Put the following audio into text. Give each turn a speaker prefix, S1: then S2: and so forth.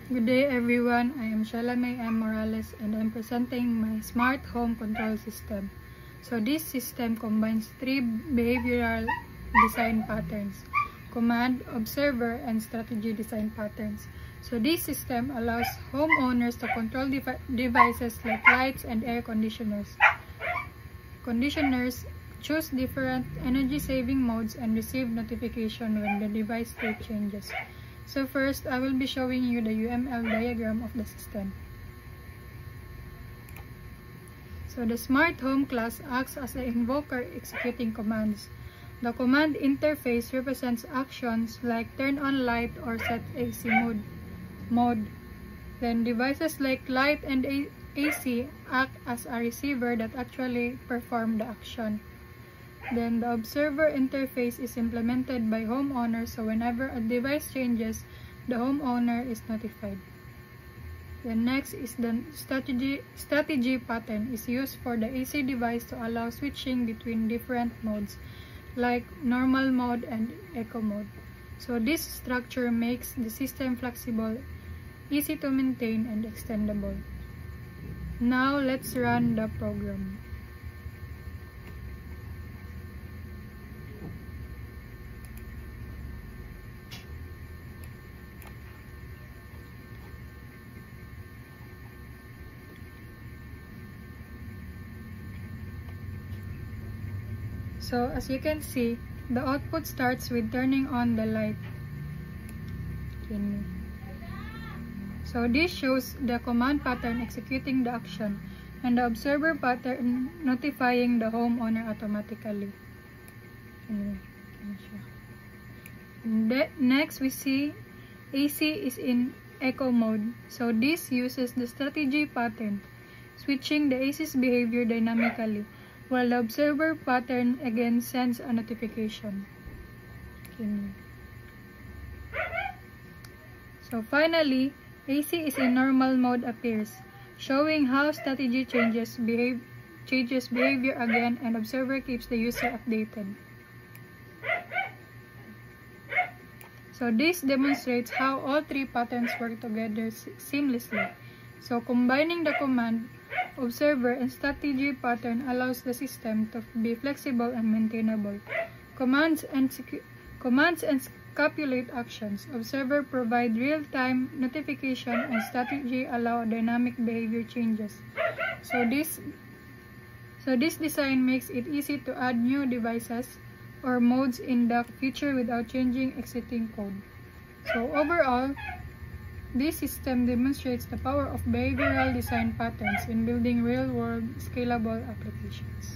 S1: Good day everyone, I am Shalame M. Morales and I'm presenting my smart home control system. So this system combines three behavioral design patterns: command, observer, and strategy design patterns. So this system allows homeowners to control devices like lights and air conditioners. Choose different energy saving modes and receive notification when the device state changes. So first, I will be showing you the UML diagram of the system. So the smart home class acts as an invoker executing commands. The command interface represents actions like turn on light or set AC mode. Then devices like light and AC act as a receiver that actually perform the action. Then the observer interface is implemented by homeowner, so whenever a device changes, the homeowner is notified. Then next is the strategy pattern is used for the AC device to allow switching between different modes like normal mode and eco mode. So this structure makes the system flexible, easy to maintain, and extendable. Now let's run the program. So as you can see, the output starts with turning on the light. So this shows the command pattern executing the action and the observer pattern notifying the homeowner automatically. Next we see AC is in eco mode. So this uses the strategy pattern, switching the AC's behavior dynamically, while the observer pattern again sends a notification. So finally, AC is in normal mode appears, showing how strategy changes behavior again, and observer keeps the user updated. So this demonstrates how all three patterns work together seamlessly. So combining the command, observer, and strategy pattern allows the system to be flexible and maintainable. Commands and calculate actions. Observer provide real-time notification, and strategy allow dynamic behavior changes. So this design makes it easy to add new devices or modes in the future without changing existing code. So overall, this system demonstrates the power of behavioral design patterns in building real-world scalable applications.